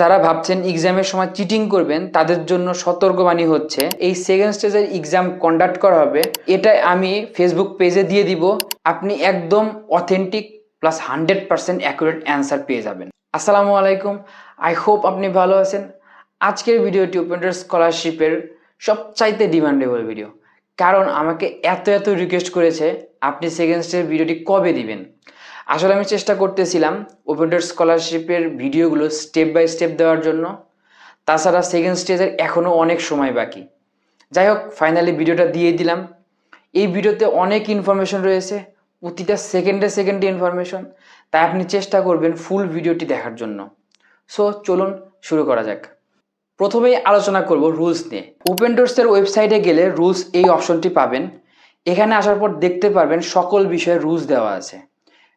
যারা ভাবছেন এক্সামের সময় চিটিং করবেন তাদের জন্য সতর্কবাণী হচ্ছে, এই সেকেন্ড স্টেজের এক্সাম কন্ডাক্ট করা হবে, এটা আমি ফেসবুক পেজে দিয়ে দিব। আপনি একদম অথেন্টিক প্লাস 100% অ্যাকুরেট অ্যান্সার পেয়ে যাবেন। আসসালামু আলাইকুম, আই হোপ আপনি ভালো আছেন। আজকের ভিডিওটি ওপেন স্কলারশিপের সবচাইতে ডিমান্ডেবল ভিডিও, কারণ আমাকে এত রিকোয়েস্ট করেছে আপনি সেকেন্ড স্টেজের ভিডিওটি কবে দিবেন। আসলে আমি চেষ্টা করতেছিলাম ওপেন স্কলারশিপের ভিডিওগুলো স্টেপ বাই স্টেপ দেওয়ার জন্য, তাছাড়া সেকেন্ড স্টেজের এখনও অনেক সময় বাকি। যাই হোক, ফাইনালি ভিডিওটা দিয়ে দিলাম। এই ভিডিওতে অনেক ইনফরমেশন রয়েছে, প্রতিটা সেকেন্ডে ইনফরমেশন, তাই আপনি চেষ্টা করবেন ফুল ভিডিওটি দেখার জন্য। সো চলুন শুরু করা যাক। প্রথমেই আলোচনা করব রুলস নিয়ে। ওপেন ডোরসের ওয়েবসাইটে গেলে রুলস এই অপশনটি পাবেন। এখানে আসার পর দেখতে পারবেন সকল বিষয়ে রুলস দেওয়া আছে।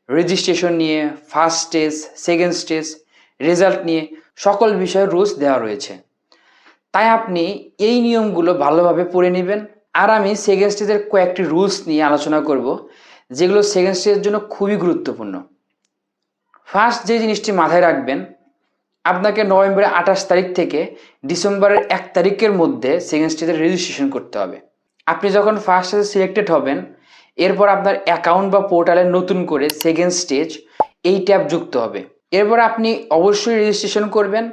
রেজিস্ট্রেশন নিয়ে, first stage, second stage, result নিয়ে সকল বিষয়ে রুলস দেওয়া রয়েছে। তাই আপনি এই নিয়মগুলো ভালোভাবে পড়ে নেবেন। আর আমি সেকেন্ড স্টেজের কয়েকটি রুলস নিয়ে আলোচনা করব, যেগুলো সেকেন্ড স্টেজের জন্য খুবই গুরুত্বপূর্ণ। ফার্স্ট যে জিনিসটি মাথায় রাখবেন, আপনাকে নভেম্বরের 28 তারিখ থেকে ডিসেম্বরের 1 তারিখের মধ্যে সেকেন্ড স্টেজের রেজিস্ট্রেশন করতে হবে। আপনি যখন ফার্স্ট স্টেজে সিলেক্টেড হবেন, এরপর আপনার অ্যাকাউন্ট বা পোর্টালে নতুন করে সেকেন্ড স্টেজ এই ট্যাব যুক্ত হবে। এরপর আপনি অবশ্যই রেজিস্ট্রেশন করবেন,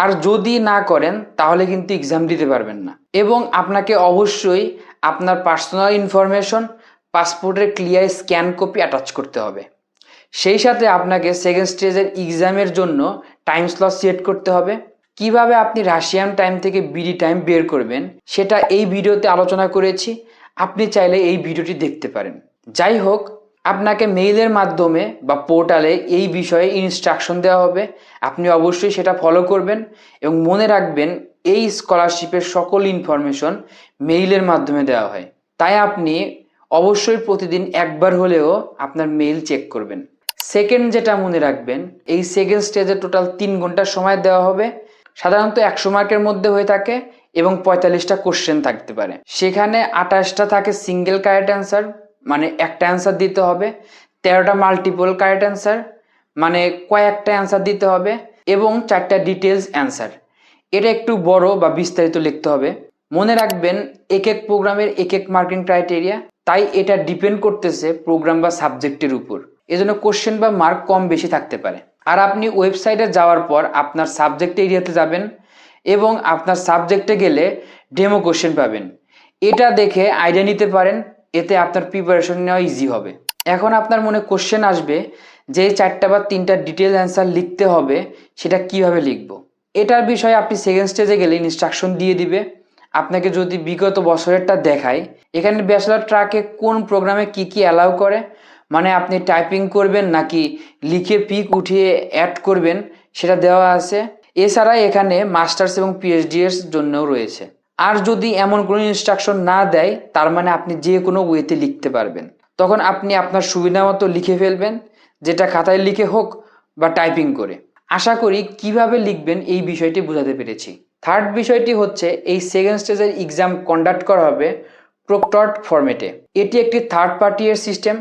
আর যদি না করেন তাহলে কিন্তু এক্সাম দিতে পারবেন না। এবং আপনাকে অবশ্যই আপনার পার্সোনাল ইনফরমেশন, পাসপোর্টের ক্লিয়ার স্ক্যান কপি অ্যাটাচ করতে হবে। সেই সাথে আপনাকে সেকেন্ড স্টেজের এক্সামের জন্য টাইম স্লট সিলেক্ট করতে হবে। কিভাবে আপনি রাশিয়ান টাইম থেকে বিডি টাইম বের করবেন সেটা এই ভিডিওতে আলোচনা করেছি, আপনি চাইলে এই ভিডিওটি দেখতে পারেন। যাই হোক, আপনাকে মেইলের মাধ্যমে বা পোর্টালে এই বিষয়ে ইনস্ট্রাকশন দেওয়া হবে, আপনি অবশ্যই সেটা ফলো করবেন। এবং মনে রাখবেন, এই স্কলারশিপের সকল ইনফরমেশন মেইলের মাধ্যমে দেওয়া হয়, তাই আপনি অবশ্যই প্রতিদিন একবার হলেও আপনার মেইল চেক করবেন। সেকেন্ড যেটা মনে রাখবেন, এই সেকেন্ড স্টেজে টোটাল 3 ঘন্টার সময় দেওয়া হবে। সাধারণত 100 মার্কের মধ্যে হয়ে থাকে এবং 45টা কোশ্চেন থাকতে পারে। সেখানে 28টা থাকে সিঙ্গেল কারেক্ট অ্যান্সার, মানে একটা অ্যান্সার দিতে হবে। 13টা মাল্টিপল কারেক্ট অ্যান্সার, মানে কয়েকটা অ্যান্সার দিতে হবে। এবং 4টা ডিটেলস অ্যান্সার। এটা একটু বড় বা বিস্তারিত লিখতে হবে। মনে রাখবেন, এক এক প্রোগ্রামের এক এক মার্কিং ক্রাইটেরিয়া, তাই এটা ডিপেন্ড করতেছে প্রোগ্রাম বা সাবজেক্টের উপর। এজন্য কোশ্চেন বা মার্ক কম বেশি থাকতে পারে। আর আপনি ওয়েবসাইটে যাওয়ার পর আপনার সাবজেক্ট এরিয়াতে যাবেন এবং আপনার সাবজেক্টে গেলে ডেমো কোশ্চেন পাবেন। এটা দেখে আইডিয়া নিতে পারেন, এতে আপনার প্রিপারেশন নেওয়া ইজি হবে। এখন আপনার মনে কোশ্চেন আসবে যে 4টা বা 3টা ডিটেল অ্যান্সার লিখতে হবে, সেটা কিভাবে লিখব। এটার বিষয়ে আপনি সেকেন্ড স্টেজে গেলে ইনস্ট্রাকশন দিয়ে দিবে। আপনাকে যদি বিগত বছরেরটা দেখায়, এখানে ব্যাচেলর ট্র্যাকে কোন প্রোগ্রামে কি অ্যালাউ করে, মানে আপনি টাইপিং করবেন নাকি লিখে পিক উঠিয়ে অ্যাড করবেন, সেটা দেওয়া আছে। এছাড়া এখানে মাস্টার্স এবং পিএইচডি এর জন্যও রয়েছে। আর যদি এমন কোনো ইনস্ট্রাকশন না দেয়, তার মানে আপনি যে কোনো ওয়েতে লিখতে পারবেন। তখন আপনি আপনার সুবিধা মতো লিখে ফেলবেন, যেটা খাতায় লিখে হোক বা টাইপিং করে। আশা করি কিভাবে লিখবেন এই বিষয়টি বোঝাতে পেরেছি। থার্ড বিষয়টি হচ্ছে, এই সেকেন্ড স্টেজের এক্সাম কন্ডাক্ট করা হবে প্রক্টরড ফরম্যাটে। এটি একটি থার্ড পার্টি এর সিস্টেম।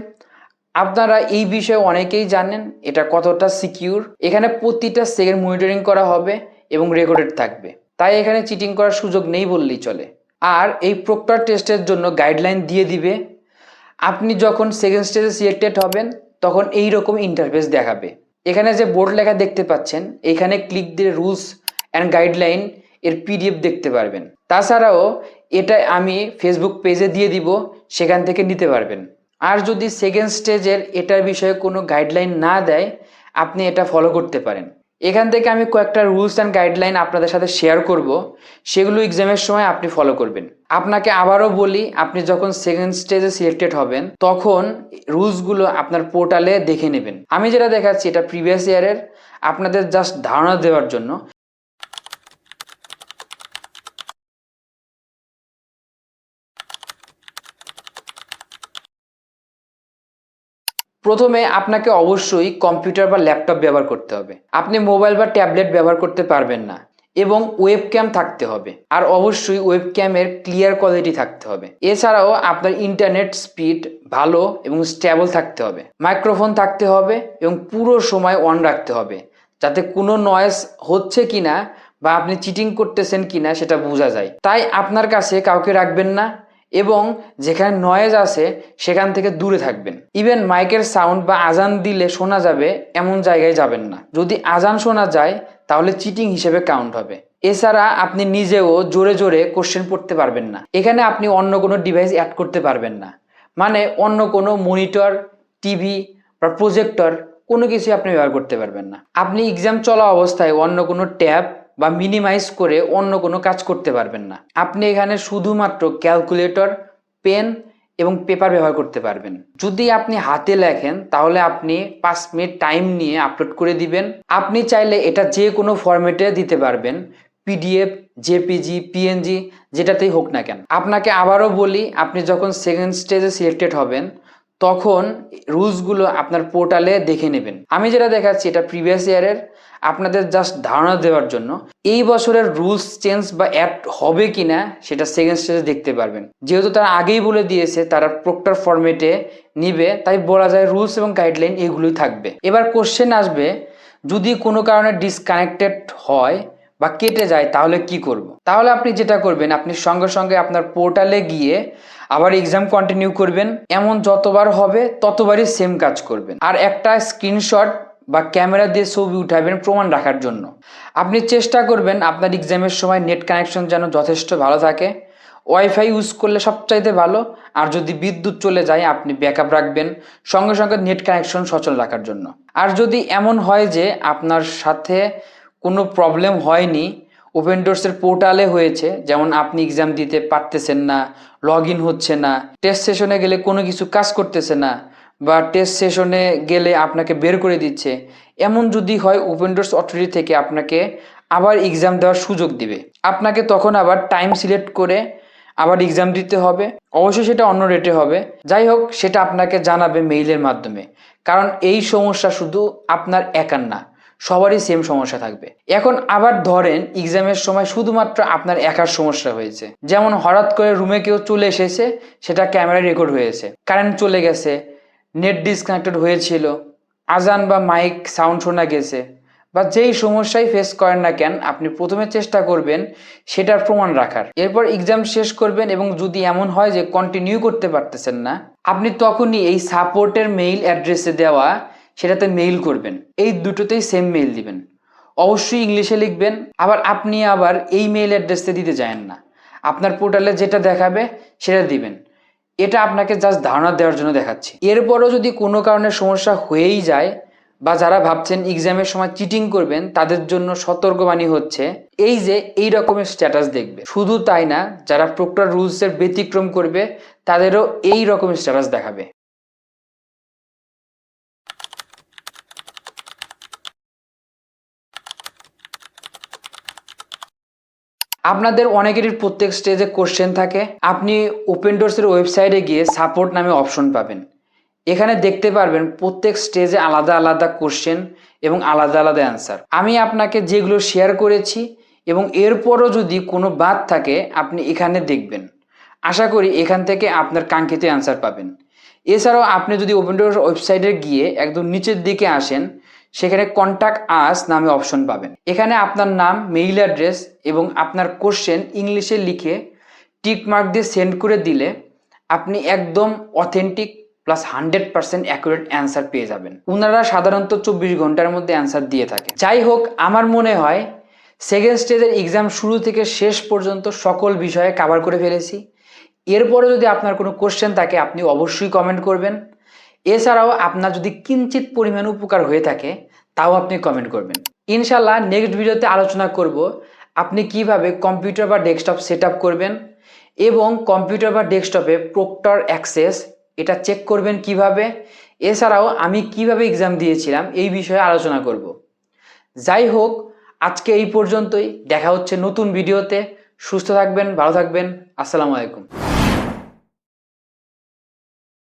আপনারা এই বিষয়ে অনেকেই জানেন এটা কতটা সিকিউর। এখানে প্রতিটা সেকেন্ড মনিটরিং করা হবে এবং রেকর্ডেড থাকবে, তাই এখানে চিটিং করার সুযোগ নেই বললেই চলে। আর এই প্রক্টর টেস্টের জন্য গাইডলাইন দিয়ে দিবে। আপনি যখন সেকেন্ড স্টেজে সিলেক্টেড হবেন তখন এই রকম ইন্টারফেস দেখাবে। এখানে যে বোর্ড লেখা দেখতে পাচ্ছেন, এখানে ক্লিক দিয়ে রুলস অ্যান্ড গাইডলাইন এর পিডিএফ দেখতে পারবেন। তাছাড়াও এটা আমি ফেসবুক পেজে দিয়ে দিব, সেখান থেকে নিতে পারবেন। আর যদি সেকেন্ড স্টেজের এটার বিষয়ে কোনো গাইডলাইন না দেয়, আপনি এটা ফলো করতে পারেন। এখান থেকে আমি কয়েকটা রুলস অ্যান্ড গাইডলাইন আপনাদের সাথে শেয়ার করব, সেগুলো এক্সামের সময় আপনি ফলো করবেন। আপনাকে আবারও বলি, আপনি যখন সেকেন্ড স্টেজে সিলেক্টেড হবেন তখন রুলসগুলো আপনার পোর্টালে দেখে নেবেন। আমি যেটা দেখাচ্ছি এটা প্রিভিয়াস ইয়ারের, আপনাদের জাস্ট ধারণা দেওয়ার জন্য। প্রথমে আপনাকে অবশ্যই কম্পিউটার বা ল্যাপটপ ব্যবহার করতে হবে। আপনি মোবাইল বা ট্যাবলেট ব্যবহার করতে পারবেন না। এবং ওয়েবক্যাম থাকতে হবে, আর অবশ্যই ওয়েবক্যামের ক্লিয়ার কোয়ালিটি থাকতে হবে। এছাড়াও আপনার ইন্টারনেট স্পিড ভালো এবং স্টেবল থাকতে হবে। মাইক্রোফোন থাকতে হবে এবং পুরো সময় অন রাখতে হবে, যাতে কোনো নয়েজ হচ্ছে কিনা বা আপনি চিটিং করতেছেন কিনা সেটা বোঝা যায়। তাই আপনার কাছে কাউকে রাখবেন না এবং যেখানে নয়েজ আছে সেখান থেকে দূরে থাকবেন। ইভেন মাইকের সাউন্ড বা আজান দিলে শোনা যাবে এমন জায়গায় যাবেন না। যদি আজান শোনা যায় তাহলে চিটিং হিসেবে কাউন্ট হবে। এছাড়া আপনি নিজেও জোরে জোরে কোশ্চেন পড়তে পারবেন না। এখানে আপনি অন্য কোনো ডিভাইস অ্যাড করতে পারবেন না, মানে অন্য কোনো মনিটর, টিভি বা প্রজেক্টর কোনো কিছু আপনি ব্যবহার করতে পারবেন না। আপনি এক্সাম চলা অবস্থায় অন্য কোনো ট্যাব বা মিনিমাইজ করে অন্য কোনো কাজ করতে পারবেন না। আপনি এখানে শুধুমাত্র ক্যালকুলেটর, পেন এবং পেপার ব্যবহার করতে পারবেন। যদি আপনি হাতে লেখেন তাহলে আপনি 5 মিনিট টাইম নিয়ে আপলোড করে দিবেন। আপনি চাইলে এটা যে কোনো ফরম্যাটে দিতে পারবেন, পিডিএফ, জেপিজি, পিএনজি, যেটাতেই হোক না কেন। আপনাকে আবারও বলি, আপনি যখন সেকেন্ড স্টেজে সিলেক্টেড হবেন তখন রুলসগুলো আপনার পোর্টালে দেখে নেবেন। আমি যেটা দেখাচ্ছি এটা প্রিভিয়াস ইয়ারের, আপনাদের জাস্ট ধারণা দেওয়ার জন্য। এই বছরের রুলস চেঞ্জ বা অ্যাড হবে কিনা সেটা সেকেন্ড স্টেজে দেখতে পারবেন। যেহেতু তারা আগেই বলে দিয়েছে তারা প্রক্টর ফরম্যাটে নিবে, তাই বলা যায় রুলস এবং গাইডলাইন এগুলোই থাকবে। এবার কোশ্চেন আসবে, যদি কোনো কারণে ডিসকানেক্টেড হয় বা কেটে যায় তাহলে কি করব? তাহলে আপনি যেটা করবেন, আপনি সঙ্গে সঙ্গে আপনার পোর্টালে গিয়ে আবার এক্সাম কন্টিনিউ করবেন। এমন যতবার হবে ততবারই সেম কাজ করবেন। আর একটা স্ক্রিনশট বা ক্যামেরা দিয়ে ছবি উঠাবেন প্রমাণ রাখার জন্য। আপনি চেষ্টা করবেন আপনার এক্সামের সময় নেট কানেকশন যেন যথেষ্ট ভালো থাকে। ওয়াইফাই ইউজ করলে সবচাইতে ভালো। আর যদি বিদ্যুৎ চলে যায় আপনি ব্যাকআপ রাখবেন সঙ্গে সঙ্গে নেট কানেকশন সচল রাখার জন্য। আর যদি এমন হয় যে আপনার সাথে কোনো প্রবলেম হয়নি, ওপেন ডোর্সের পোর্টালে হয়েছে, যেমন আপনি এক্সাম দিতে পারতেছেন না, লগ ইন হচ্ছে না, টেস্ট সেশনে গেলে কোনো কিছু কাজ করতেছে না, বা টেস্ট সেশনে গেলে আপনাকে বের করে দিচ্ছে, এমন যদি হয় ওপেন ডোর্স অথরিটি থেকে আপনাকে আবার এক্সাম দেওয়ার সুযোগ দিবে। আপনাকে তখন আবার টাইম সিলেক্ট করে আবার এক্সাম দিতে হবে। অবশ্যই সেটা অন্য রেটে হবে। যাই হোক, সেটা আপনাকে জানাবে মেইলের মাধ্যমে। কারণ এই সমস্যা শুধু আপনার একার না, সবারই সেম সমস্যা থাকবে। এখন আবার ধরেন এক্সামের সময় শুধুমাত্র আপনার একার সমস্যা হয়েছে, যেমন হঠাৎ করে রুমে কেউ চলে এসেছে, সেটা ক্যামেরায় রেকর্ড হয়েছে, কারেন্ট চলে গেছে, নেট ডিসকানেক্টেড হয়েছিল, আজান বা মাইক সাউন্ড শোনা গেছে, বা যেই সমস্যাই ফেস করেন না কেন আপনি প্রথমে চেষ্টা করবেন সেটার প্রমাণ রাখার। এরপর এক্সাম শেষ করবেন এবং যদি এমন হয় যে কন্টিনিউ করতে পারতেছেন না, আপনি তখনই এই সাপোর্টের মেইল অ্যাড্রেসে দেওয়া সেটাতে মেইল করবেন। এই দুটোতেই সেম মেইল দিবেন, অবশ্যই ইংলিশে লিখবেন। আপনি আবার এই মেইল অ্যাড্রেসে দিতে যাবেন না, আপনার পোর্টালে যেটা দেখাবে সেটা দিবেন। এটা আপনাকে জাস্ট ধারণা দেওয়ার জন্য দেখাচ্ছি। এরপরও যদি কোনো কারণে সমস্যা হয়েই যায়, বা যারা ভাবছেন এক্সামের সময় চিটিং করবেন তাদের জন্য সতর্কবাণী হচ্ছে এই যে এই রকমের স্ট্যাটাস দেখবে। শুধু তাই না, যারা প্রক্টর রুলসের ব্যতিক্রম করবে তাদেরও এই রকমের স্ট্যাটাস দেখাবে। আপনাদের অনেকেরই প্রত্যেক স্টেজে কোশ্চেন থাকে। আপনি ওপেন ডোর্সের ওয়েবসাইটে গিয়ে সাপোর্ট নামে অপশন পাবেন। এখানে দেখতে পারবেন প্রত্যেক স্টেজে আলাদা আলাদা কোশ্চেন এবং আলাদা আলাদা অ্যান্সার। আমি আপনাকে যেগুলো শেয়ার করেছি এবং এরপরও যদি কোনো বাদ থাকে আপনি এখানে দেখবেন। আশা করি এখান থেকে আপনার কাঙ্ক্ষিত অ্যান্সার পাবেন। এছাড়াও আপনি যদি ওপেন ডোর্স ওয়েবসাইটে গিয়ে একদম নিচের দিকে আসেন, সেখানে কন্ট্যাক্ট আস নামে অপশন পাবেন। এখানে আপনার নাম, মেইল অ্যাড্রেস এবং আপনার কোশ্চেন ইংলিশে লিখে টিক মার্ক দিয়ে সেন্ড করে দিলে আপনি একদম অথেন্টিক প্লাস 100% অ্যাকুরেট অ্যান্সার পেয়ে যাবেন। ওনারা সাধারণত 24 ঘন্টার মধ্যে অ্যান্সার দিয়ে থাকে। যাই হোক, আমার মনে হয় সেকেন্ড স্টেজের এক্সাম শুরু থেকে শেষ পর্যন্ত সকল বিষয়ে কভার করে ফেলেছি। এরপরে যদি আপনার কোনো কোশ্চেন থাকে আপনি অবশ্যই কমেন্ট করবেন। এছাড়াও আপনার যদি কিঞ্চিত পরিমাণ উপকার হয়ে থাকে তাও আপনি কমেন্ট করবেন। ইনশাল্লাহ নেক্সট ভিডিওতে আলোচনা করব আপনি কিভাবে কম্পিউটার বা ডেস্কটপ সেট আপ করবেন এবং কম্পিউটার বা ডেস্কটপে প্রক্টর অ্যাক্সেস এটা চেক করবেন কিভাবে। এছাড়াও আমি কিভাবে এক্সাম দিয়েছিলাম এই বিষয়ে আলোচনা করব। যাই হোক, আজকে এই পর্যন্তই। দেখা হচ্ছে নতুন ভিডিওতে। সুস্থ থাকবেন, ভালো থাকবেন। আসসালামু আলাইকুম।